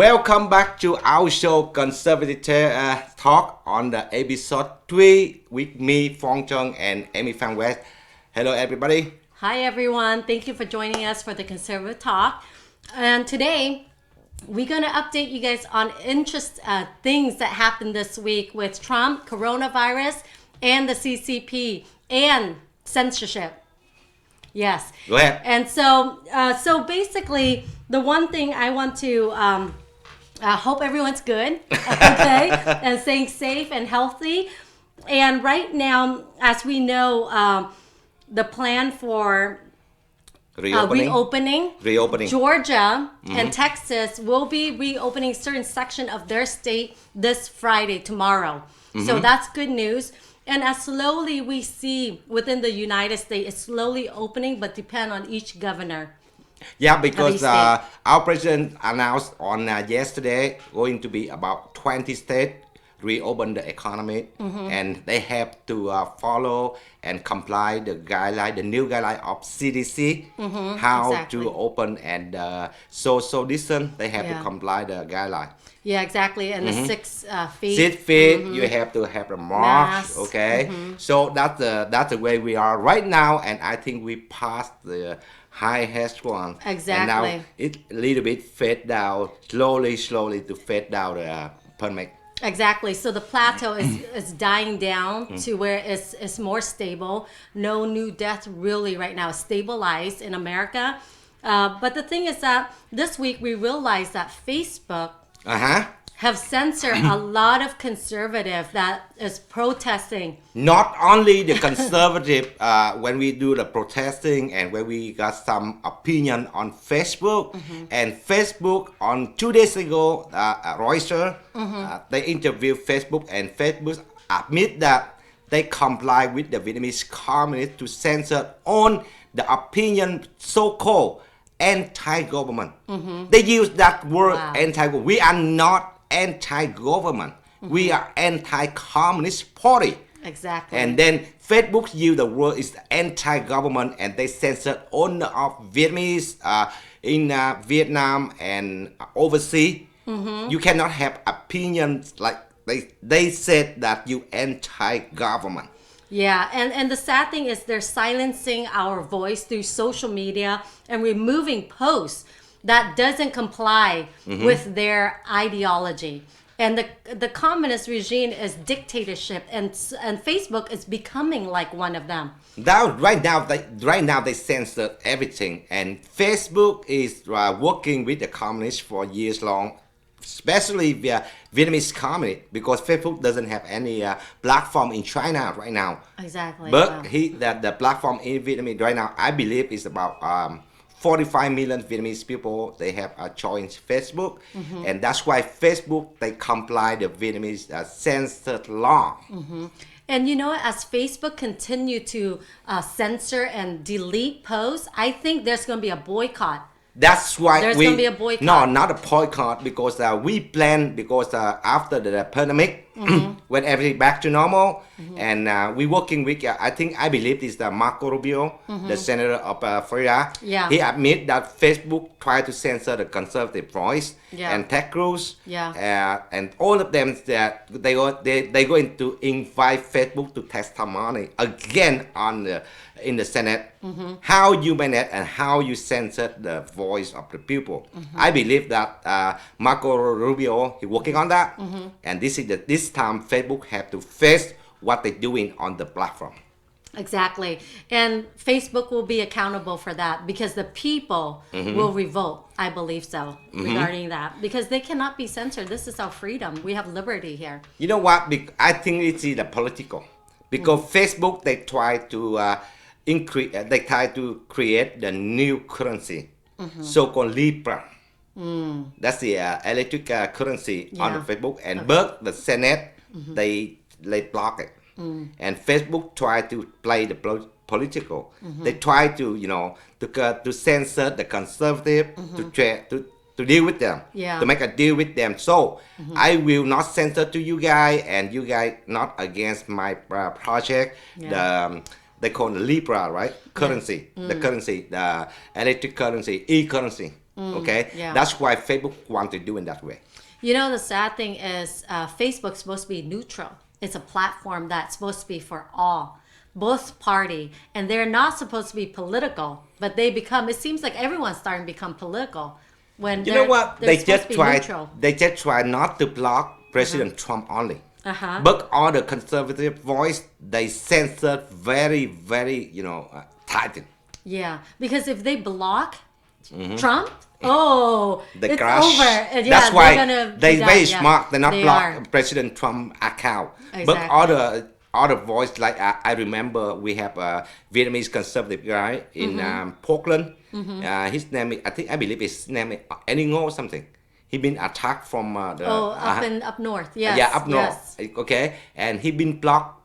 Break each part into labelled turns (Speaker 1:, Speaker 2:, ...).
Speaker 1: Welcome back to our show Conservative Talk on the episode 3 with me, Phong Chung and Amy Phan West. Hello everybody.
Speaker 2: Hi everyone. Thank you for joining us for the Conservative Talk. And today we're going to update you guys on things that happened this week with Trump, coronavirus, and the CCP, and censorship. Yes.
Speaker 1: Go ahead.
Speaker 2: And so basically, the one thing I want to hope everyone's good, okay, and staying safe and healthy. And right now, as we know, the plan for reopening. Georgia and Texas will be reopening certain section of their state this Friday, tomorrow. So that's good news. And as slowly we see within the United States, it's slowly opening, but depend on each governor.
Speaker 1: Yeah, because our president announced on yesterday going to be about 20 states reopen the economy, and they have to follow and comply the new guideline of CDC, how to open and social distance. They have to comply the guideline.
Speaker 2: Yeah, exactly. And the 6 feet.
Speaker 1: 6 feet. You have to have a mask. Okay. So that's the way we are right now, and I think we passed the highest one.
Speaker 2: Exactly.
Speaker 1: And now it a little bit fade down, slowly to fade down the pandemic.
Speaker 2: Exactly. So the plateau is dying down to where it's more stable. No new death really right now. Stabilized in America. But the thing is that this week we realized that Facebook have censored a lot of conservative that is protesting.
Speaker 1: Not only the conservative, when we do the protesting and when we got some opinion on Facebook, and Facebook on 2 days ago, Reuters, they interviewed Facebook, and Facebook admit that they comply with the Vietnamese communists to censor on the opinion so-called anti-government. They use that word anti-government. We are not anti-government. We are anti-communist party.
Speaker 2: Exactly.
Speaker 1: And then Facebook use the word is anti-government, and they censor owner of Vietnamese in Vietnam and overseas. You cannot have opinions like they said that you anti-government.
Speaker 2: Yeah, and the sad thing is they're silencing our voice through social media and removing posts that doesn't comply with their ideology. And the communist regime is dictatorship, and Facebook is becoming like one of them.
Speaker 1: Right now they censor everything, and Facebook is working with the communists for years long, especially via Vietnamese communist, because Facebook doesn't have any platform in China right now.
Speaker 2: Exactly.
Speaker 1: But the platform in Vietnam right now, I believe, is about 45 million Vietnamese people. They have joined Facebook, and that's why Facebook, they comply the Vietnamese censored law.
Speaker 2: And you know, as Facebook continue to censor and delete posts, I think there's going to be a boycott.
Speaker 1: That's why
Speaker 2: there's going to be a boycott.
Speaker 1: No, not a boycott, because we plan, because after the pandemic, when everything back to normal, and we working with, I believe it's the Marco Rubio, the senator of Florida.
Speaker 2: Yeah.
Speaker 1: He admit that Facebook tried to censor the conservative voice and Ted Cruz. And all of them, that they going to invite Facebook to testimony again in the Senate, how you manage and how you censor the voice of the people. I believe that Marco Rubio is working on that, and this time Facebook have to face what they're doing on the platform.
Speaker 2: Exactly. And Facebook will be accountable for that, because the people will revolt, I believe so, regarding that, because they cannot be censored. This is our freedom. We have liberty here.
Speaker 1: You know what? I think it's the political, because Facebook, they try to they try to create the new currency, so-called Libra. That's the electric currency on the Facebook, and but the Senate, they block it. And Facebook try to play the political. They try to to censor the conservative, to deal with them, to make a deal with them. So I will not censor to you guys, and you guys not against my project. They call it Libra, right? Currency, the currency, the electric currency, e-currency. Okay,
Speaker 2: yeah.
Speaker 1: that's why Facebook want to do in that way.
Speaker 2: You know, the sad thing is Facebook's supposed to be neutral. It's a platform that's supposed to be for all, both party, and they're not supposed to be political, but they become, it seems like everyone's starting to become political. When
Speaker 1: You know what?
Speaker 2: They
Speaker 1: just try not to block President Trump only. But all the conservative voice, they censored very, very, tighten.
Speaker 2: Yeah, because if they block Trump, it's
Speaker 1: crash.
Speaker 2: over. Yeah,
Speaker 1: that's why they
Speaker 2: die.
Speaker 1: very smart. They're not
Speaker 2: They
Speaker 1: block
Speaker 2: are.
Speaker 1: President Trump account.
Speaker 2: Exactly.
Speaker 1: But other voice, like I remember we have a Vietnamese conservative guy in Portland. His name is, I believe his name is Eningo or something. He been attacked from
Speaker 2: up north. Yes.
Speaker 1: Yeah, up north.
Speaker 2: Yes.
Speaker 1: Okay, and he been blocked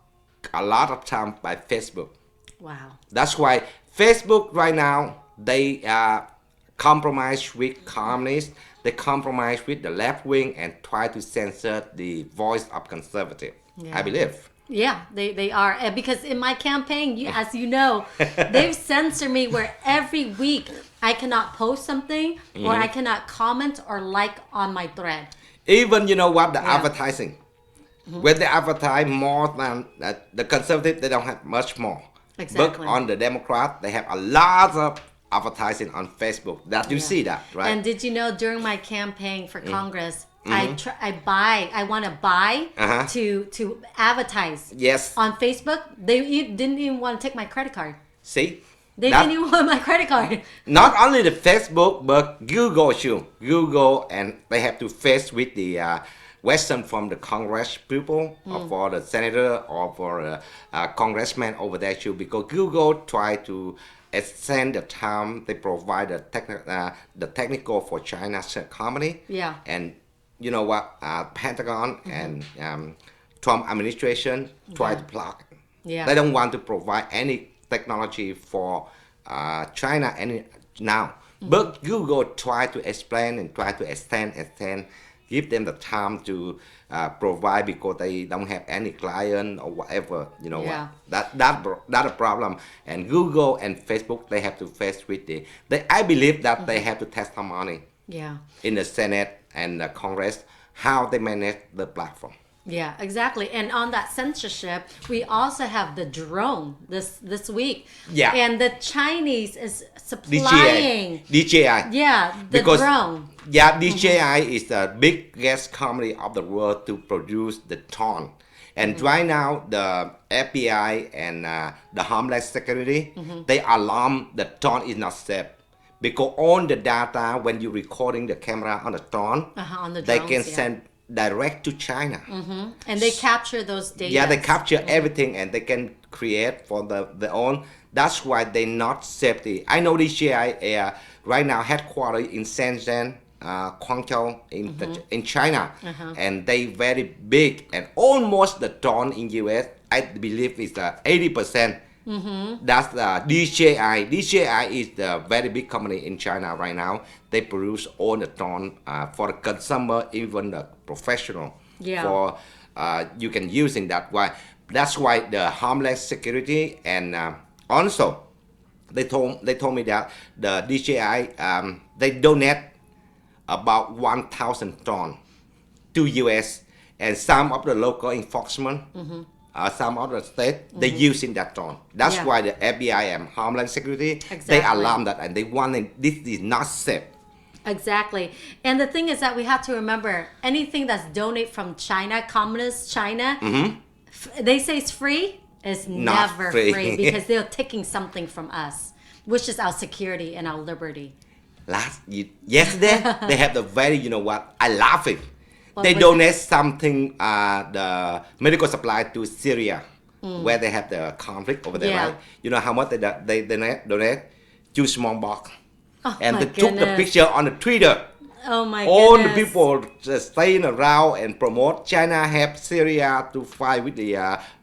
Speaker 1: a lot of time by Facebook.
Speaker 2: Wow.
Speaker 1: That's why Facebook right now, they compromise with communists, they compromise with the left wing and try to censor the voice of conservative. I believe.
Speaker 2: Yeah, they are. Because in my campaign, as you know, they've censored me where every week I cannot post something or I cannot comment or like on my thread.
Speaker 1: Even, the advertising. When they advertise more than the conservative, they don't have much more.
Speaker 2: Exactly.
Speaker 1: But on the Democrat, they have a lot of advertising on Facebook. That you see that, right?
Speaker 2: And did you know during my campaign for Congress, I want to buy to advertise.
Speaker 1: Yes.
Speaker 2: On Facebook, they didn't even want to take my credit card.
Speaker 1: See?
Speaker 2: They didn't even want my credit card.
Speaker 1: Not only the Facebook, but Google too. Google, and they have to face with the question from the Congress people, or for the senator, or for a congressman over there too, because Google try to extend the time they provide the technical for China's company.
Speaker 2: Yeah.
Speaker 1: And you know what? Pentagon and Trump administration try to block it.
Speaker 2: Yeah.
Speaker 1: They don't want to provide any technology for China now. But Google try to explain and try to extend, give them the time to provide, because they don't have any client or whatever. You know what? That's a problem. And Google and Facebook, they have to face with I believe that they have to test some money.
Speaker 2: Yeah.
Speaker 1: In the Senate and the Congress, how they manage the platform.
Speaker 2: Yeah, exactly. And on that censorship, we also have the drone this week.
Speaker 1: Yeah.
Speaker 2: And the Chinese is supplying
Speaker 1: DJI.
Speaker 2: Yeah, the drone.
Speaker 1: Yeah, DJI is the biggest company of the world to produce the drone. And right now, the FBI and the Homeland Security, they alarm the drone is not safe. Because all the data, when you're recording the camera on the drone, they can send direct to China.
Speaker 2: And they capture those data.
Speaker 1: Yeah, they capture everything, and they can create for their own. That's why they not safety. I know DJI right now headquartered in Shenzhen, Guangzhou in China, and they very big, and almost the drone in US, I believe is 80%. That's DJI. DJI is the very big company in China right now. They produce all the drone for the consumer, even the professional.
Speaker 2: Yeah.
Speaker 1: For you can use in that way. That's why the Homeland Security and also they told me that the DJI they donate about 1,000 drone to US, and some of the local enforcement. Some other states, they using that drone. That's why the FBI and Homeland Security, they alarm that, and they want this is not safe.
Speaker 2: Exactly. And the thing is that we have to remember, anything that's donated from China, communist China, they say it's free, it's never free because they're taking something from us, which is our security and our liberty.
Speaker 1: Yesterday, they have the very, you know what, I laugh it. They donate something, the medical supply to Syria, where they have the conflict over there, right? You know how much they donate? 2 small box. And they took the picture on the Twitter.
Speaker 2: Oh my
Speaker 1: All
Speaker 2: goodness.
Speaker 1: the people just staying around and promote China help Syria to fight with the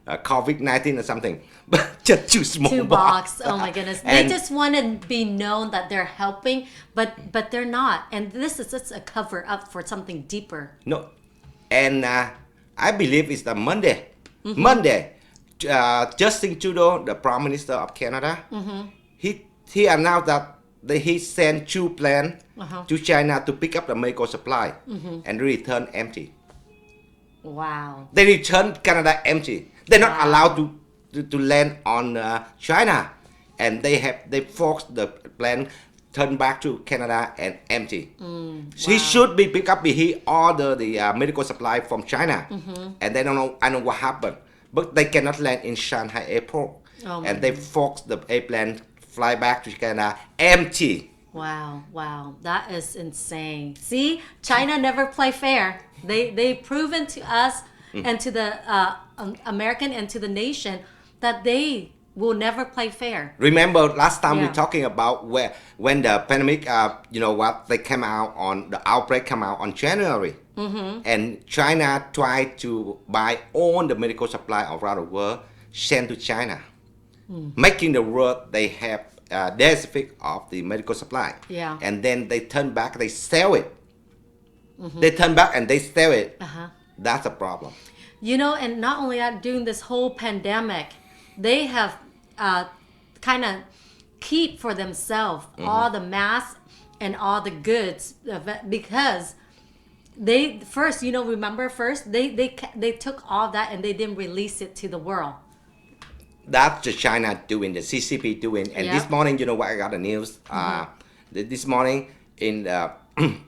Speaker 1: COVID-19 or something. But just 2 small
Speaker 2: 2
Speaker 1: box.
Speaker 2: Oh my goodness. They just want to be known that they're helping, but they're not. And this is just a cover up for something deeper.
Speaker 1: No. And I believe it's the Monday. Monday, Justin Trudeau, the Prime Minister of Canada, he announced that he sent 2 planes to China to pick up the medical supply and return empty.
Speaker 2: Wow.
Speaker 1: They return Canada empty. They're not allowed to land on China, and they forced the plane turn back to Canada and empty. So he should be picked up. He ordered the medical supply from China, and they don't know. I know what happened, but they cannot land in Shanghai airport, and they forced the airplane fly back to Canada empty.
Speaker 2: Wow, that is insane. See, China never play fair. They've proven to us and to the American and to the nation that they will never play fair.
Speaker 1: Remember last time we talking about when the pandemic, they came out on the outbreak came out on January, and China tried to buy all the medical supply around the world, sent to China, making the world they have deficit of the medical supply. And then they turn back, they sell it. They turn back and they sell it. That's a problem.
Speaker 2: And not only that, during this whole pandemic, they have kind of keep for themselves all the masks and all the goods because they first, remember first they took all that and they didn't release it to the world.
Speaker 1: That's the China doing, the CCP doing. And this morning, you know what, I got the news. This morning in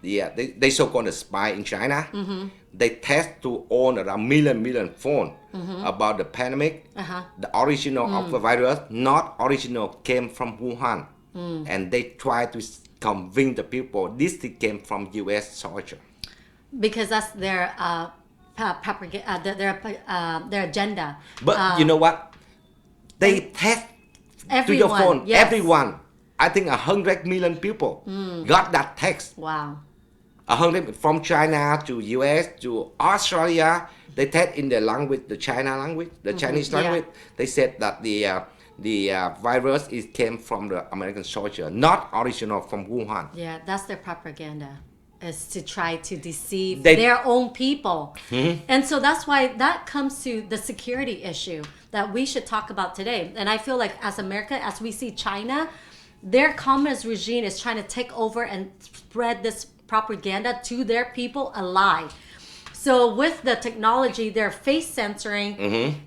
Speaker 1: they so-called spy in China. They test to own around million phone about the pandemic. The original of the virus, not original, came from Wuhan. And they try to convince the people this thing came from U.S. soldier.
Speaker 2: Because that's their their agenda.
Speaker 1: But you know what? They test to your phone. Everyone. I think 100 million people got that text.
Speaker 2: Wow.
Speaker 1: 100 from China to US to Australia. They test in the language, the China language, the Chinese language. They said that the virus came from the American soldier, not original from Wuhan.
Speaker 2: Yeah, that's their propaganda, is to try to deceive their own people. And so that's why that comes to the security issue that we should talk about today. And I feel like as America, as we see China, their communist regime is trying to take over and spread this propaganda to their people alive. So with the technology, their face censoring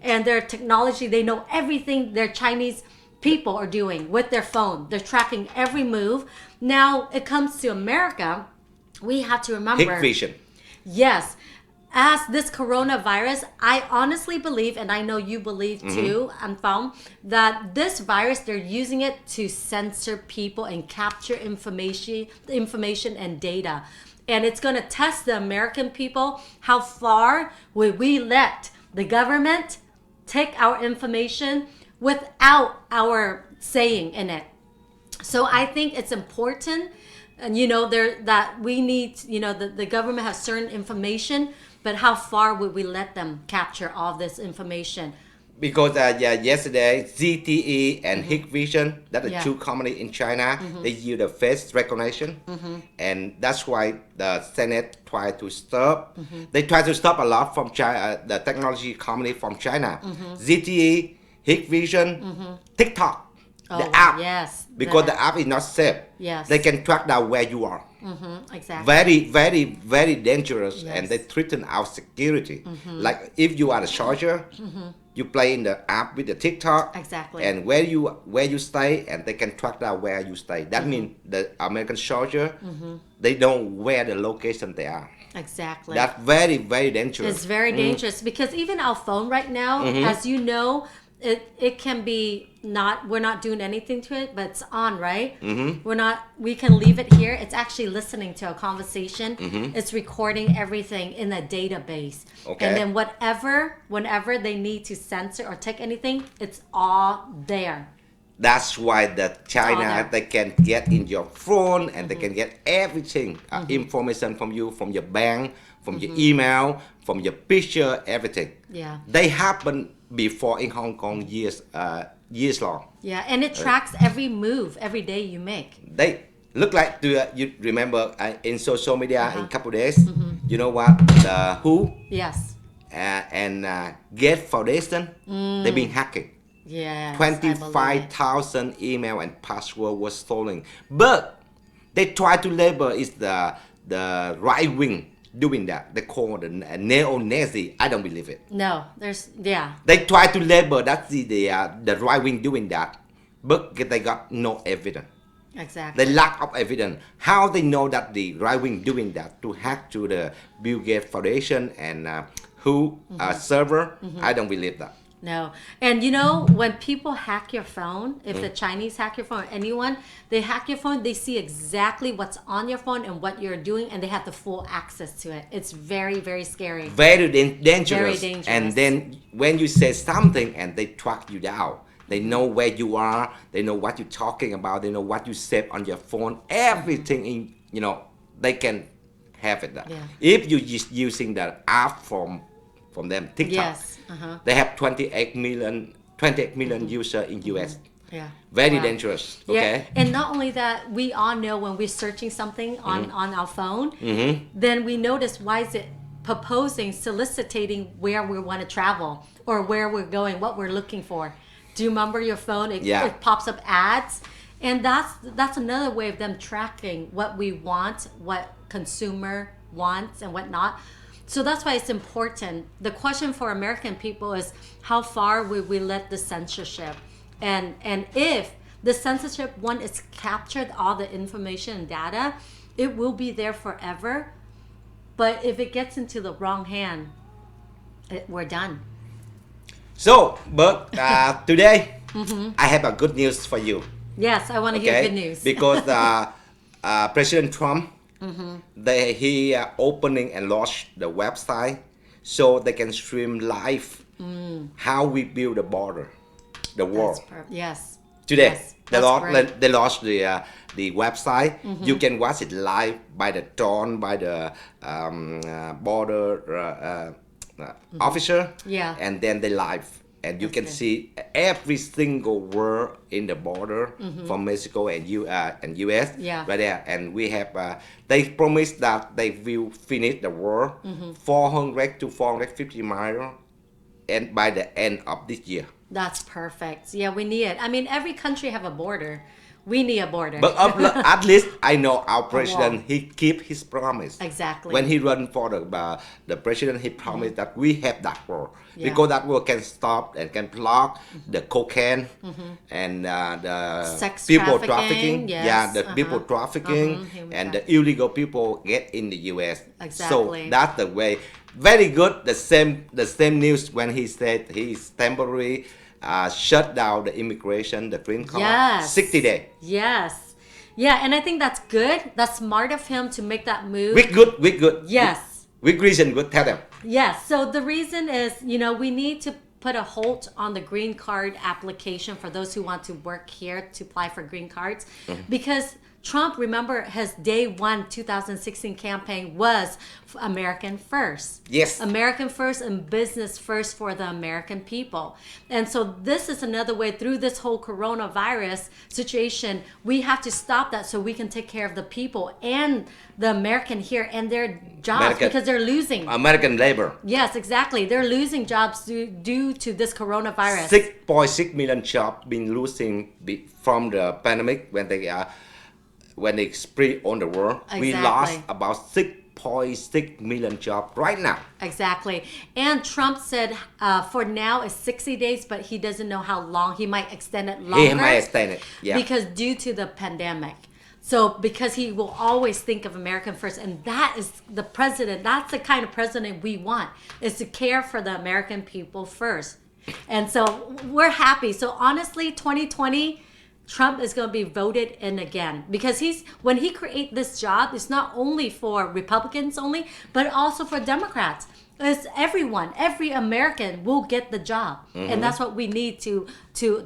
Speaker 2: and their technology, they know everything their Chinese people are doing with their phone. They're tracking every move. Now it comes to America, we have to remember.
Speaker 1: Hik vision.
Speaker 2: Yes. As this coronavirus, I honestly believe, and I know you believe too, Anphong, that this virus, they're using it to censor people and capture information and data. And it's going to test the American people. How far will we let the government take our information without our saying in it? So I think it's important, and that we need, the government has certain information, but how far would we let them capture all this information?
Speaker 1: Because yesterday, ZTE and Hikvision, that are two companies in China, they use the face recognition. And that's why the Senate tried to stop. They try to stop a lot from China, the technology company from China. ZTE, Hikvision, TikTok. The app, because the app is not safe. They can track down where you are.
Speaker 2: Exactly.
Speaker 1: Very, very, very dangerous, and they threaten our security. Like if you are a soldier, you play in the app with the TikTok, and where you stay, and they can track down where you stay. That means the American soldier, they know where the location they are.
Speaker 2: Exactly.
Speaker 1: That's very, very dangerous.
Speaker 2: It's very dangerous because even our phone right now, as you know, it can be we're not doing anything to it, but it's on, right? We can leave it here. It's actually listening to a conversation. It's recording everything in a database. And then whenever they need to censor or take anything, it's all there.
Speaker 1: That's why the China, they can get in your phone and they can get everything, information from you, from your bank, from your email, from your picture, everything. They happen before in Hong Kong years long.
Speaker 2: And it tracks every move, every day you make.
Speaker 1: They look like, you remember in social media in a couple days, you know what, the WHO and Gate Foundation, they've been hacking.
Speaker 2: Yes, I believe it.
Speaker 1: 25,000 email and password was stolen. But they try to label it's the right wing doing that. They call it a neo-Nazi. I don't believe it.
Speaker 2: No, there's, yeah.
Speaker 1: They try to label that's the right wing doing that, but they got no evidence.
Speaker 2: Exactly.
Speaker 1: The lack of evidence. How they know that the right wing doing that to hack to the Bill Gates Foundation and who server? I don't believe that.
Speaker 2: No. And you know, when people hack your phone, if the Chinese hack your phone, anyone, they hack your phone, they see exactly what's on your phone and what you're doing, and they have the full access to it. It's very, very scary.
Speaker 1: Very dangerous.
Speaker 2: Very dangerous.
Speaker 1: And then when you say something and they track you down, they know where you are, they know what you're talking about, they know what you save on your phone, everything in, they can have it.
Speaker 2: Yeah.
Speaker 1: If you're just using the app from them, TikTok,
Speaker 2: Yes.
Speaker 1: they have 28 million users in US.
Speaker 2: Yeah.
Speaker 1: Very
Speaker 2: Wow.
Speaker 1: dangerous. Okay.
Speaker 2: Yeah. And not only that, we all know when we're searching something on our phone, then we notice why is it proposing, soliciting where we want to travel or where we're going, what we're looking for. Do you remember your phone? It pops up ads. And that's another way of them tracking what we want, what consumer wants and what not. So that's why it's important. The question for American people is how far will we let the censorship? And if the censorship, one is captured all the information and data, it will be there forever. But if it gets into the wrong hand, we're done.
Speaker 1: So, but today I have a good news for you.
Speaker 2: Yes, I want to hear good news.
Speaker 1: Because President Trump, he opening and launched the website so they can stream live how we build the border, the wall.
Speaker 2: Yes.
Speaker 1: Today,
Speaker 2: Yes,
Speaker 1: they
Speaker 2: that's
Speaker 1: launched the website. You can watch it live by the drone, by the border officer.
Speaker 2: Yeah.
Speaker 1: And then they live. And you can see every single word in the border from Mexico and US right there. And we have, they promised that they will finish the war 400 to 450 miles and by the end of this year.
Speaker 2: That's perfect. Yeah, we need it. I mean, every country have a border. We need a border.
Speaker 1: But at least I know our president, he keep his promise.
Speaker 2: Exactly.
Speaker 1: When he run for the president, he promised that we have that war. Because that war can stop and can block the cocaine and the
Speaker 2: sex
Speaker 1: people
Speaker 2: trafficking. Yes.
Speaker 1: The people trafficking and the illegal people get in the US.
Speaker 2: Exactly.
Speaker 1: So that's the way. Very good. The same news when he said he's temporary shut down the immigration, the green card, 60 days.
Speaker 2: Yes. Yeah, and I think that's good. That's smart of him to make that move.
Speaker 1: We good.
Speaker 2: Yes.
Speaker 1: With reason good, tell them.
Speaker 2: Yes. So the reason is, we need to put a halt on the green card application for those who want to work here to apply for green cards. Because Trump, remember, his day one 2016 campaign was American first.
Speaker 1: Yes.
Speaker 2: American first and business first for the American people. And so this is another way through this whole coronavirus situation, we have to stop that so we can take care of the people and the American here and their jobs because they're losing.
Speaker 1: American labor.
Speaker 2: Yes, exactly. They're losing jobs due to this coronavirus.
Speaker 1: 6.6 million jobs been losing from the pandemic when they spread on the world.
Speaker 2: Exactly.
Speaker 1: We lost about 6.6 million jobs right now.
Speaker 2: Exactly. And Trump said for now it's 60 days, but he doesn't know how long. He might extend it longer.
Speaker 1: He might extend it,
Speaker 2: because due to the pandemic. So because he will always think of American first, and that is the president, that's the kind of president we want, is to care for the American people first. And so we're happy. So honestly, 2020, Trump is going to be voted in again because when he create this job, it's not only for Republicans only, but also for Democrats. It's everyone, every American will get the job. And that's what we need to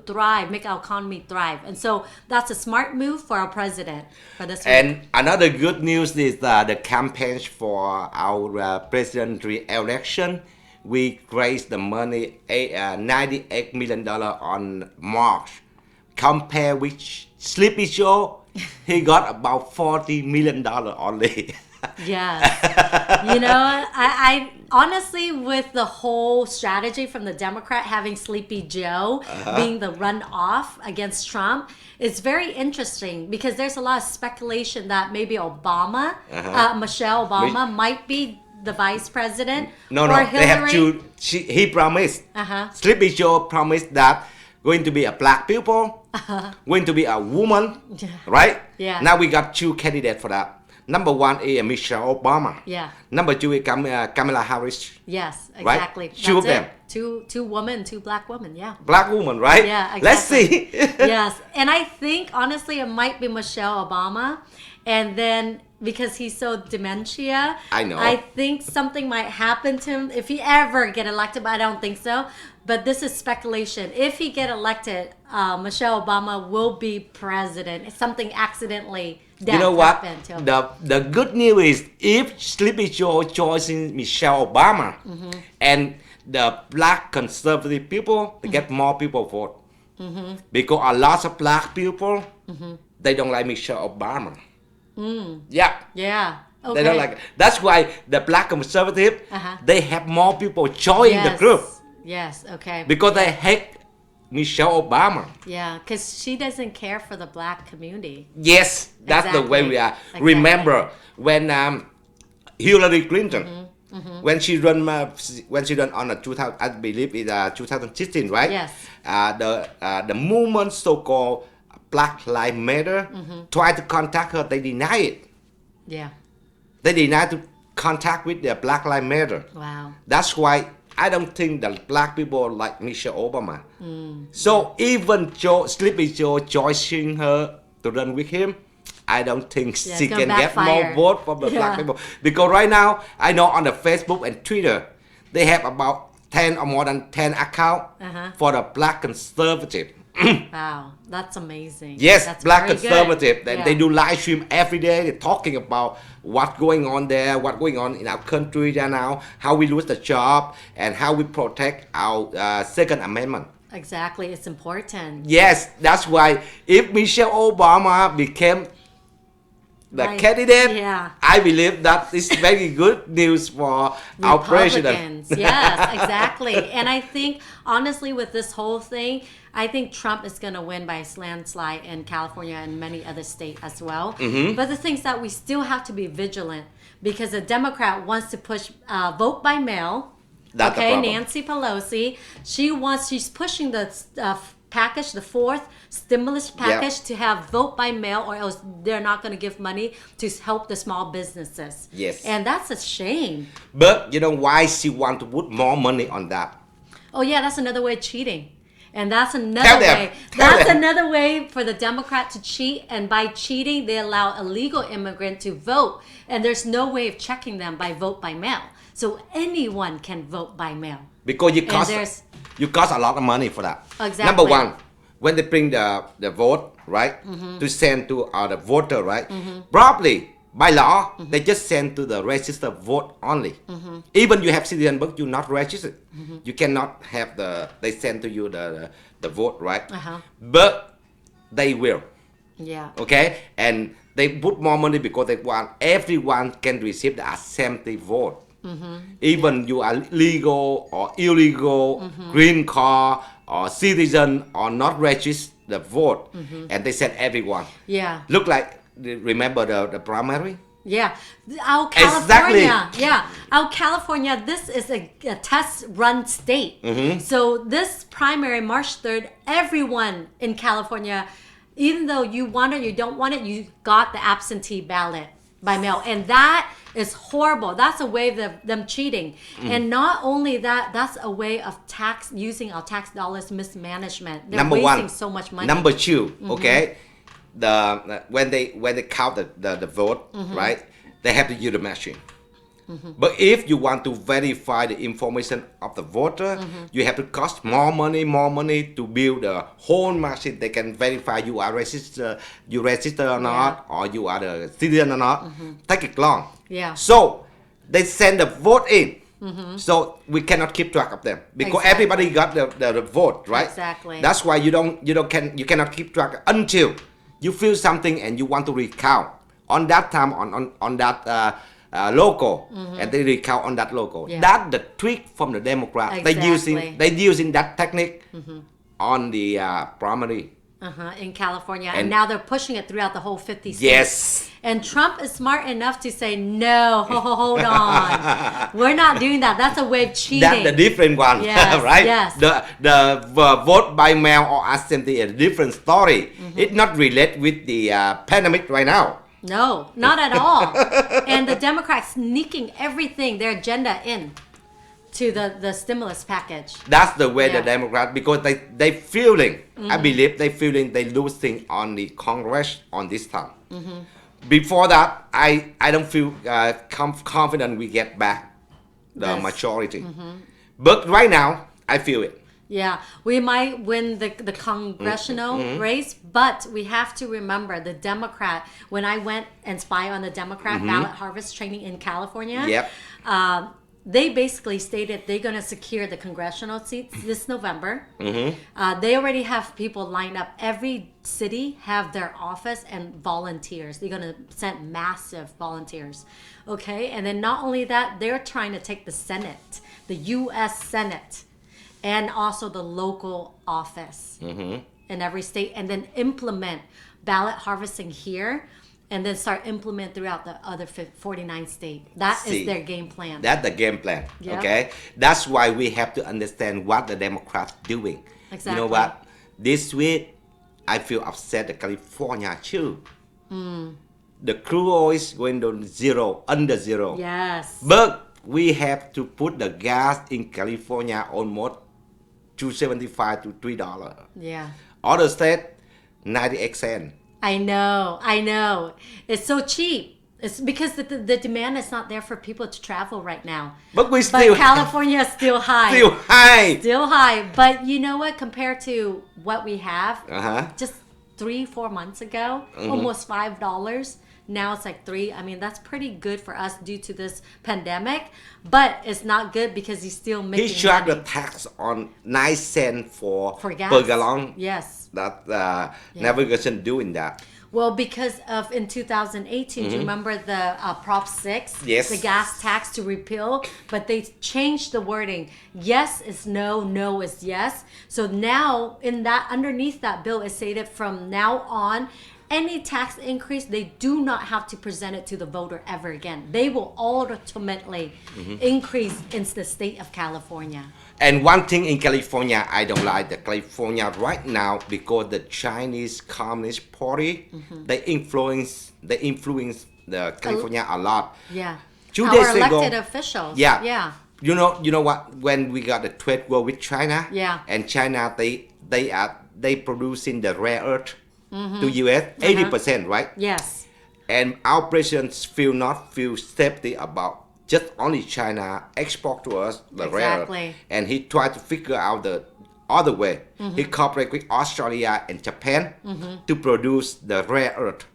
Speaker 2: thrive, make our economy thrive. And so that's a smart move for our president for this week.
Speaker 1: And another good news is the campaign for our presidential election. We raised the money, $98 million on March. Compare with Sleepy Joe, he got about $40 million only.
Speaker 2: Yes. You know, I honestly, with the whole strategy from the Democrat having Sleepy Joe being the runoff against Trump, it's very interesting because there's a lot of speculation that maybe Obama, Michelle Obama, might be the vice president.
Speaker 1: No,
Speaker 2: or
Speaker 1: no,
Speaker 2: Hillary.
Speaker 1: they have to. He promised. Sleepy Joe promised that going to be a black people, going to be a woman, right?
Speaker 2: Yeah.
Speaker 1: Now we got two candidates for that. Number one is Michelle Obama.
Speaker 2: Yeah.
Speaker 1: Number two is Kamala Harris.
Speaker 2: Yes,
Speaker 1: Right?
Speaker 2: exactly.
Speaker 1: Two of them.
Speaker 2: Two women, two black women. Yeah.
Speaker 1: Black woman, right?
Speaker 2: Yeah, exactly.
Speaker 1: Let's see.
Speaker 2: Yes, and I think honestly it might be Michelle Obama, and then because he's so dementia,
Speaker 1: I know.
Speaker 2: I think something might happen to him if he ever get elected, but I don't think so. But this is speculation. If he get elected, Michelle Obama will be president. If something accidentally
Speaker 1: You know what?
Speaker 2: happened to him.
Speaker 1: The good news is if Sleepy Joe joins Michelle Obama and the black conservative people, they get more people vote. Because a lot of black people, they don't like Michelle Obama. Yeah.
Speaker 2: Yeah. Okay.
Speaker 1: They don't like it. That's why the black conservative, they have more people join the group.
Speaker 2: Yes, okay.
Speaker 1: Because they hate Michelle Obama.
Speaker 2: Yeah, because she doesn't care for the black community.
Speaker 1: Yes, that's the way we are.
Speaker 2: Exactly.
Speaker 1: Remember when Hillary Clinton, when she run on a 2000, I believe it's 2016, right?
Speaker 2: Yes.
Speaker 1: The movement so-called Black Lives Matter tried to contact her. They deny it.
Speaker 2: Yeah.
Speaker 1: They deny to contact with the Black Lives Matter.
Speaker 2: Wow.
Speaker 1: That's why I don't think that black people like Michelle Obama. So even Sleepy Joe joining her to run with him, I don't think
Speaker 2: Yeah,
Speaker 1: she
Speaker 2: it's gonna
Speaker 1: can get
Speaker 2: backfire.
Speaker 1: more vote from the black people. Because right now, I know on the Facebook and Twitter, they have about 10 or more than 10 accounts for the black conservative.
Speaker 2: Wow, that's amazing.
Speaker 1: Yes,
Speaker 2: That's
Speaker 1: black
Speaker 2: very good.
Speaker 1: conservative.
Speaker 2: Yeah.
Speaker 1: They do live stream every day. They're talking about what's going on there, what's going on in our country right now, how we lose the job, and how we protect our Second Amendment.
Speaker 2: Exactly, it's important.
Speaker 1: Yes, that's why if Michelle Obama became the
Speaker 2: Right.
Speaker 1: candidate,
Speaker 2: Yeah.
Speaker 1: I believe that is very good news for our president.
Speaker 2: Republicans. Yes, exactly. And I think, honestly, with this whole thing, I think Trump is going to win by a landslide in California and many other states as well. But the thing is that we still have to be vigilant because the Democrat wants to push vote by mail.
Speaker 1: That's the problem.
Speaker 2: Nancy Pelosi, she's pushing the package, the fourth stimulus package, to have vote by mail, or else they're not going to give money to help the small businesses.
Speaker 1: Yes.
Speaker 2: And that's a shame.
Speaker 1: But you know why she want to put more money on that?
Speaker 2: Oh yeah, that's another way of cheating. And that's
Speaker 1: Tell
Speaker 2: another
Speaker 1: them.
Speaker 2: way.
Speaker 1: Tell
Speaker 2: That's
Speaker 1: them.
Speaker 2: another way for the Democrat to cheat. And by cheating, they allow illegal immigrant to vote. And there's no way of checking them by vote by mail. So anyone can vote by mail.
Speaker 1: Because
Speaker 2: there's-
Speaker 1: you cost a lot of money for that.
Speaker 2: Exactly.
Speaker 1: Number one, when they bring the vote, right, to send to the voter, right, probably by law, they just send to the registered vote only. Even you have citizen but you're not registered, you cannot have they send to you the vote, right? But they will,
Speaker 2: Yeah.
Speaker 1: okay? And they put more money because they want everyone can receive the assembly vote. Even you are legal or illegal, green card or citizen or not registered the vote, and they send everyone.
Speaker 2: Yeah.
Speaker 1: Look like, remember the primary?
Speaker 2: Yeah. Our
Speaker 1: Exactly.
Speaker 2: California. Yeah. Our California, this is a test run state. So this primary, March 3rd, everyone in California, even though you want it, you don't want it, you got the absentee ballot by mail. And that is horrible. That's a way of them cheating. And not only that, that's a way of using our tax dollars mismanagement. They're
Speaker 1: Number
Speaker 2: wasting
Speaker 1: one.
Speaker 2: so much money.
Speaker 1: Number two, okay, when they count the vote, right, they have to use the machine. But if you want to verify the information of the voter, you have to cost more money to build a whole machine. They can verify you are registered or not, or you are the citizen or not. Take it long.
Speaker 2: Yeah.
Speaker 1: So they send the vote in. So we cannot keep track of them because
Speaker 2: Exactly.
Speaker 1: everybody got the vote, right?
Speaker 2: Exactly.
Speaker 1: That's why you cannot keep track until you feel something and you want to recount. On that time, on that logo, and they recount on that logo.
Speaker 2: Yeah.
Speaker 1: That's the trick from the Democrat.
Speaker 2: Exactly.
Speaker 1: They using that technique on the primary.
Speaker 2: In California, and
Speaker 1: And-
Speaker 2: now they're pushing it throughout the whole 50 states.
Speaker 1: Yes.
Speaker 2: And Trump is smart enough to say, no, hold on. We're not doing that. That's a way of cheating.
Speaker 1: That's the different one,
Speaker 2: Yes,
Speaker 1: right?
Speaker 2: yes.
Speaker 1: The vote by mail or absentee is a different story. It's not related with the pandemic right now.
Speaker 2: No, not at all. And the Democrats sneaking everything, their agenda in to the stimulus package.
Speaker 1: That's the way
Speaker 2: Yeah.
Speaker 1: the Democrats, because they feeling, I believe they feeling they losing on the Congress on this time. Before that, I don't feel confident we get back the
Speaker 2: Yes.
Speaker 1: majority. But right now, I feel it.
Speaker 2: Yeah, we might win the congressional race, but we have to remember the Democrat. When I went and spy on the Democrat ballot harvest training in California,
Speaker 1: Yep.
Speaker 2: they basically stated they're going to secure the congressional seats this November. They already have people lined up. Every city have their office and volunteers. They're going to send massive volunteers. Okay, and then not only that, they're trying to take the Senate, the U.S. Senate, and also the local office in every state, and then implement ballot harvesting here, and then start implement throughout the other 49 states. That is
Speaker 1: See,
Speaker 2: their game plan.
Speaker 1: That's the game plan.
Speaker 2: Yep.
Speaker 1: Okay, that's why we have to understand what the Democrats doing. You
Speaker 2: Exactly.
Speaker 1: know what? This week, I feel upset at California too. The crude oil is going to zero, under zero.
Speaker 2: Yes.
Speaker 1: But we have to put the gas in California almost $2.75 to $3.
Speaker 2: Yeah.
Speaker 1: Other state, 98 cents.
Speaker 2: I know. It's so cheap. It's because the demand is not there for people to travel right now.
Speaker 1: But we
Speaker 2: But
Speaker 1: still
Speaker 2: California is still high.
Speaker 1: still high.
Speaker 2: Still high. But you know what? Compared to what we have, just 3-4 months ago, almost $5. Now it's like $3. I mean, that's pretty good for us due to this pandemic. But it's not good because he's still making
Speaker 1: He charged
Speaker 2: money
Speaker 1: the tax on 9 cents
Speaker 2: for gas.
Speaker 1: per gallon.
Speaker 2: Yes.
Speaker 1: That navigation doing that.
Speaker 2: Well, because of in 2018, do you remember the Prop 6?
Speaker 1: Yes.
Speaker 2: The gas tax to repeal, but they changed the wording. Yes is no, no is yes. So now in that underneath that bill, it stated from now on, any tax increase, they do not have to present it to the voter ever again. They will ultimately increase in the state of California.
Speaker 1: And one thing in California, I don't like the California right now because the Chinese Communist Party, they influence the California a lot.
Speaker 2: Yeah.
Speaker 1: 2
Speaker 2: Our
Speaker 1: days ago,
Speaker 2: elected officials.
Speaker 1: Yeah.
Speaker 2: Yeah.
Speaker 1: You know what? When we got the trade war with China,
Speaker 2: Yeah.
Speaker 1: and China they producing the rare earth to US 80%, right?
Speaker 2: Yes.
Speaker 1: And our presidents not feel safety about just only China export to us the rare earth.
Speaker 2: Exactly.
Speaker 1: And he tried to figure out the other way. He cooperated with Australia and Japan to produce the rare earth.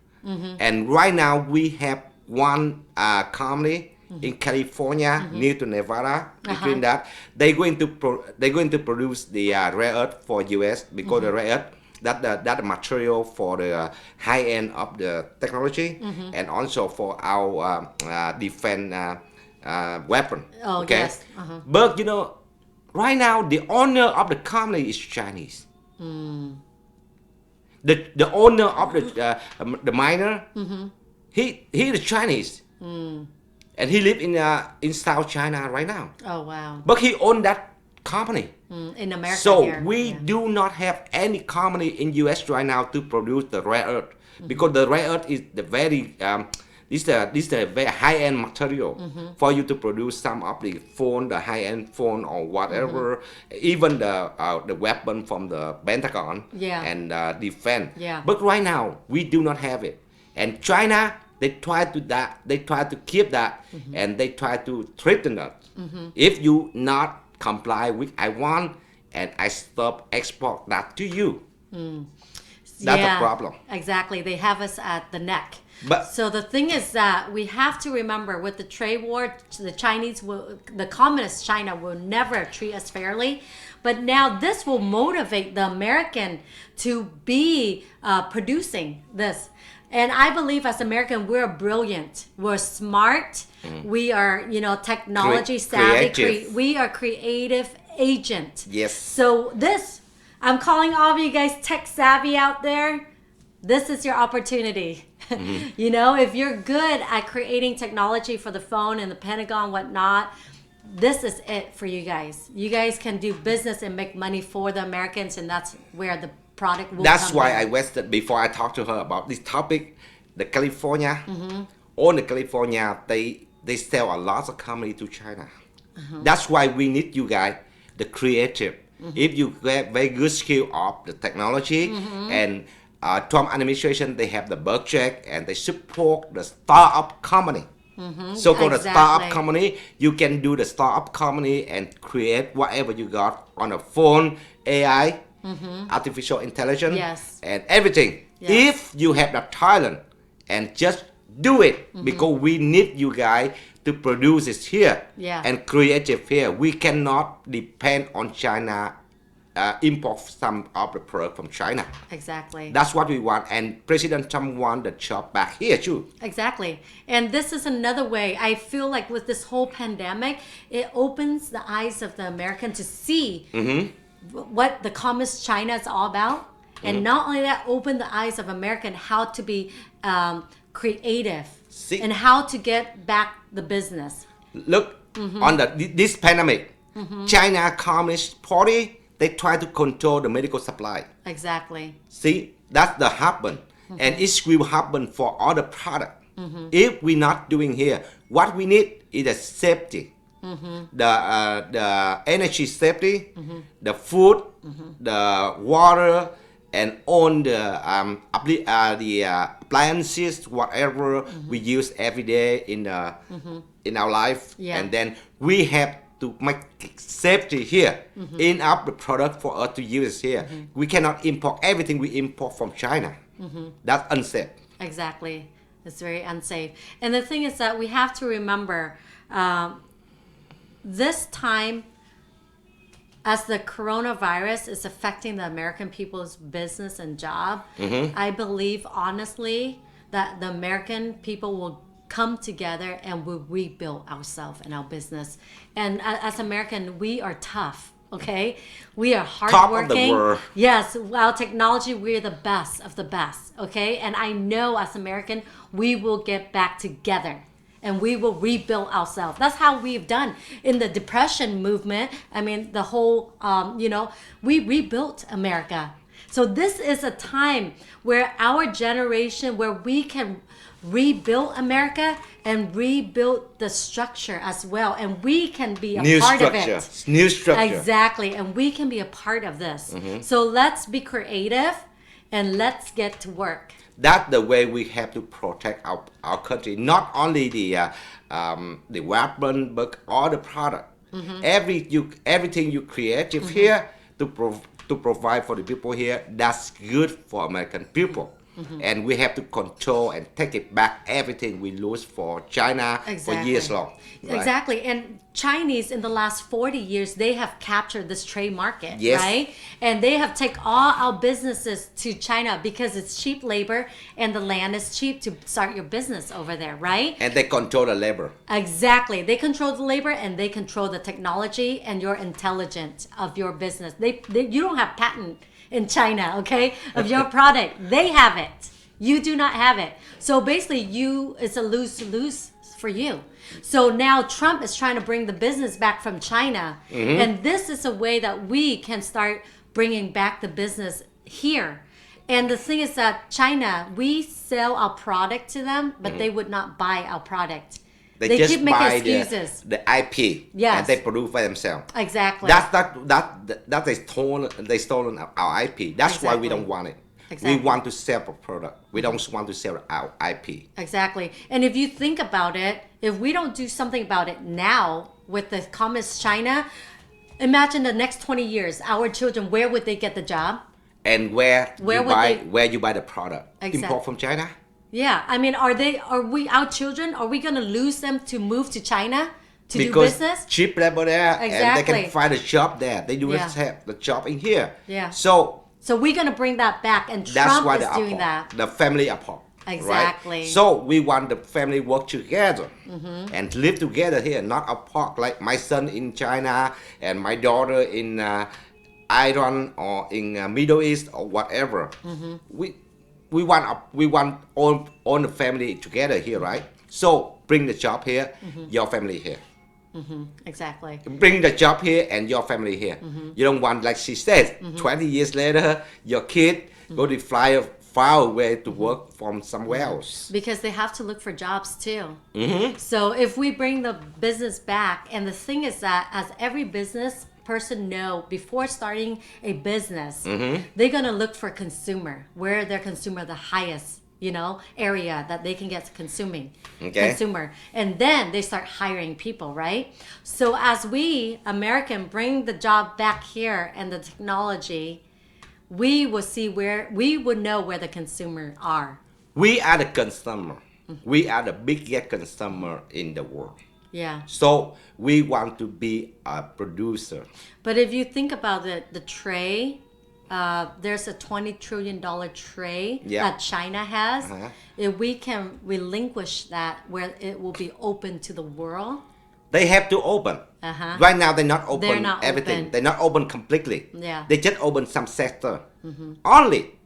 Speaker 1: And right now we have one company in California near to Nevada. Between that, they're going to produce the rare earth for US because the rare earth that material for the high end of the technology and also for our defense weapon.
Speaker 2: Oh,
Speaker 1: okay?
Speaker 2: yes.
Speaker 1: But right now the owner of the company is Chinese. The owner of the miner, he is Chinese, and he live in South China right now.
Speaker 2: Oh, wow.
Speaker 1: But he owned that company.
Speaker 2: In America
Speaker 1: So
Speaker 2: here.
Speaker 1: we
Speaker 2: Yeah.
Speaker 1: do not have any company in US right now to produce the rare earth because the rare earth is the very this is a very high end material for you to produce some of the phone, the high end phone or whatever, even the weapon from the Pentagon
Speaker 2: Yeah.
Speaker 1: and defense.
Speaker 2: Yeah.
Speaker 1: But right now we do not have it, and China they try to keep that, and they try to threaten us. If you not comply with I want, and I stop export that to you. That's a problem.
Speaker 2: Exactly. They have us at the neck.
Speaker 1: But-
Speaker 2: so the thing is that we have to remember with the trade war, the communist China will never treat us fairly. But now this will motivate the American to be producing this. And I believe as American, we're brilliant. We're smart. We are, technology savvy.
Speaker 1: Creative.
Speaker 2: We are creative agent.
Speaker 1: Yes.
Speaker 2: So I'm calling all of you guys tech savvy out there. This is your opportunity. If you're good at creating technology for the phone and the Pentagon, whatnot, this is it for you guys. You guys can do business and make money for the Americans, and that's where the product will
Speaker 1: That's
Speaker 2: come
Speaker 1: why
Speaker 2: in.
Speaker 1: I wasted before I talked to her about this topic. The California, all the California, they sell a lot of company to China. That's why we need you guys, the creative. If you have very good skill of the technology and Trump administration, they have the budget and they support the startup company. So-called the startup company, you can do the startup company and create whatever you got on a phone, AI, artificial intelligence, and everything.
Speaker 2: Yes.
Speaker 1: If you have the talent and just do it, because we need you guys to produce it here and create it here. We cannot depend on China. Import some of the product from China.
Speaker 2: Exactly.
Speaker 1: That's what we want, and President Trump wants the job back here too.
Speaker 2: Exactly. And this is another way. I feel like with this whole pandemic, it opens the eyes of the American to see what the communist China is all about. And not only that, open the eyes of American how to be creative and how to get back the business.
Speaker 1: Look, on this pandemic, China Communist Party, they try to control the medical supply.
Speaker 2: Exactly.
Speaker 1: See, that's the happen. And it will happen for other product. If we're not doing here, what we need is a safety. The energy safety, the food, the water, and all the appliances, whatever we use every day in our life. And then we have to make safety here, enough the product for us to use here. We cannot import everything we import from China. That's unsafe.
Speaker 2: Exactly. It's very unsafe. And the thing is that we have to remember this time, as the coronavirus is affecting the American people's business and job, I believe honestly that the American people will come together and we'll rebuild ourselves and our business. And as American, we are tough. Okay, we are hardworking.
Speaker 1: Top of the world.
Speaker 2: Yes, our technology, we're the best of the best. Okay, and I know as American, we will get back together and we will rebuild ourselves. That's how we've done in the Depression movement. I mean, the whole, we rebuilt America. So this is a time where our generation, where we can rebuild America and rebuild the structure as well, and we can be a part of it.
Speaker 1: New structure.
Speaker 2: Exactly, and we can be a part of this. So let's be creative and let's get to work.
Speaker 1: That's the way we have to protect our country. Not only the weapon, but all the product. Everything you create here to provide for the people here. That's good for American people. And we have to control and take it back everything we lose for China for years long. Right?
Speaker 2: Exactly. And Chinese in the last 40 years, they have captured this trade market, right? And they have taken all our businesses to China because it's cheap labor and the land is cheap to start your business over there, right?
Speaker 1: And they control the labor.
Speaker 2: Exactly. They control the labor and they control the technology and your intelligence of your business. You don't have patent in China, okay, of your product. They have it. You do not have it. So basically, it's a lose-lose for you. So now Trump is trying to bring the business back from China. And this is a way that we can start bringing back the business here. And the thing is that China, we sell our product to them, but they would not buy our product. They
Speaker 1: just
Speaker 2: keep making
Speaker 1: buy
Speaker 2: excuses.
Speaker 1: the IP, and they produce by themselves.
Speaker 2: Exactly.
Speaker 1: That they stolen our IP. That's why we don't want it.
Speaker 2: Exactly.
Speaker 1: We want to sell a product. We don't want to sell our IP.
Speaker 2: Exactly. And if you think about it, if we don't do something about it now with the communist China, imagine the next 20 years, our children, where would they get the job?
Speaker 1: And where you buy the product?
Speaker 2: Exactly.
Speaker 1: Import from China?
Speaker 2: Yeah, I mean, our children, are we going to lose them to move to China to do
Speaker 1: because
Speaker 2: business?
Speaker 1: Cheap labor there, and they
Speaker 2: Exactly.
Speaker 1: can find a job there. They do not have the job in here.
Speaker 2: Yeah.
Speaker 1: So
Speaker 2: we're going to bring that back, and
Speaker 1: that's
Speaker 2: Trump
Speaker 1: why
Speaker 2: is
Speaker 1: the
Speaker 2: doing that.
Speaker 1: The family apart.
Speaker 2: Exactly.
Speaker 1: Right? So we want the family work together and live together here, not apart. Like my son in China and my daughter in Iran or in Middle East or whatever. We want all the family together here, right? So bring the job here, your family here.
Speaker 2: Exactly.
Speaker 1: Bring the job here and your family here. You don't want, like she said, 20 years later, your kid go to fly far away to work from somewhere else.
Speaker 2: Because they have to look for jobs too. So if we bring the business back, and the thing is that as every business person know, before starting a business, they're gonna look for consumer, where their consumer the highest, area that they can get consumer, and then they start hiring people, right? So as we American bring the job back here and the technology, we will see we would know where the consumer are.
Speaker 1: We are the consumer. We are the biggest consumer in the world.
Speaker 2: Yeah.
Speaker 1: So we want to be a producer.
Speaker 2: But if you think about it, the tray, there's a $20 trillion tray that China has. If we can relinquish that, where it will be open to the world.
Speaker 1: They have to open. Right now, they're not open.
Speaker 2: They're not
Speaker 1: everything.
Speaker 2: open.
Speaker 1: They're not open completely.
Speaker 2: Yeah.
Speaker 1: They just open some sector. Only.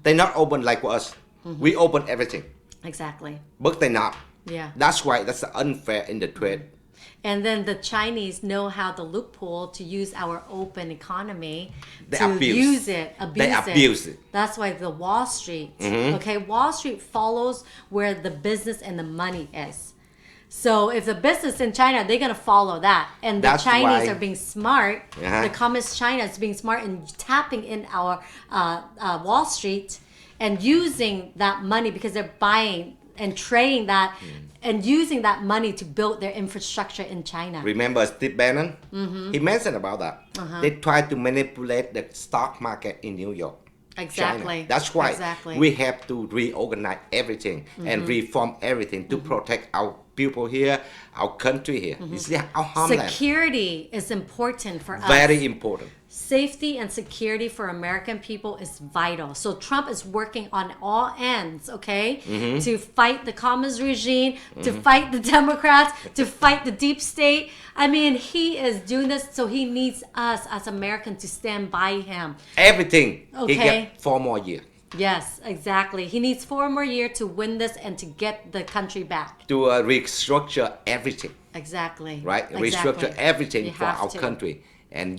Speaker 1: They're not open like us. We open everything.
Speaker 2: Exactly.
Speaker 1: But they're not.
Speaker 2: Yeah.
Speaker 1: That's why that's unfair in the trade.
Speaker 2: And then the Chinese know how the loophole to use our open economy
Speaker 1: They
Speaker 2: to
Speaker 1: abuse.
Speaker 2: abuse it. That's why the Wall Street, Wall Street follows where the business and the money is. So if the business in China, they're going to follow that. And the Chinese are being smart. The Communist China is being smart and tapping in our Wall Street and using that money because they're buying and trading that and using that money to build their infrastructure in China.
Speaker 1: Remember Steve Bannon? He mentioned about that. They try to manipulate the stock market in New York.
Speaker 2: Exactly.
Speaker 1: China. That's why
Speaker 2: Exactly.
Speaker 1: we have to reorganize everything and reform everything to protect our people here, our country here. You see our homeland.
Speaker 2: Security is important for us.
Speaker 1: Very important.
Speaker 2: Safety and security for American people is vital. So Trump is working on all ends, to fight the communist regime, to fight the Democrats, to fight the deep state. I mean, he is doing this, so he needs us as Americans to stand by him.
Speaker 1: Everything.
Speaker 2: Okay.
Speaker 1: He get 4 more years.
Speaker 2: Yes, exactly. He needs 4 more years to win this and to get the country back.
Speaker 1: To restructure everything.
Speaker 2: Exactly.
Speaker 1: Right?
Speaker 2: Exactly.
Speaker 1: Restructure everything
Speaker 2: You
Speaker 1: for
Speaker 2: have
Speaker 1: our
Speaker 2: to.
Speaker 1: country. And,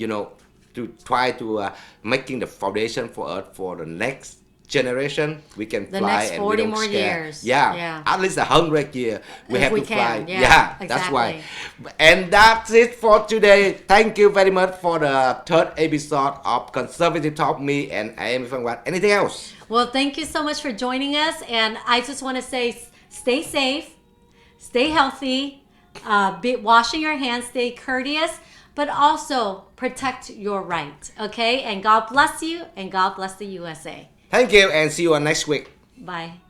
Speaker 1: to try to making the foundation for us for the next generation. We can
Speaker 2: The
Speaker 1: fly
Speaker 2: next
Speaker 1: and
Speaker 2: 40
Speaker 1: we don't
Speaker 2: more
Speaker 1: scare.
Speaker 2: years.
Speaker 1: Yeah.
Speaker 2: Yeah.
Speaker 1: At least 100 years. We
Speaker 2: If
Speaker 1: have
Speaker 2: we
Speaker 1: to
Speaker 2: can.
Speaker 1: fly.
Speaker 2: Yeah,
Speaker 1: That's why.
Speaker 2: exactly.
Speaker 1: And that's it for today. Thank you very much for the 3rd episode of Conservative Talk. Me and I am Phan Quang. Anything else?
Speaker 2: Well, thank you so much for joining us. And I just want to say, stay safe, stay healthy, be washing your hands, stay courteous, but also protect your right. Okay? And God bless you, and God bless the USA.
Speaker 1: Thank you, and see you next week.
Speaker 2: Bye.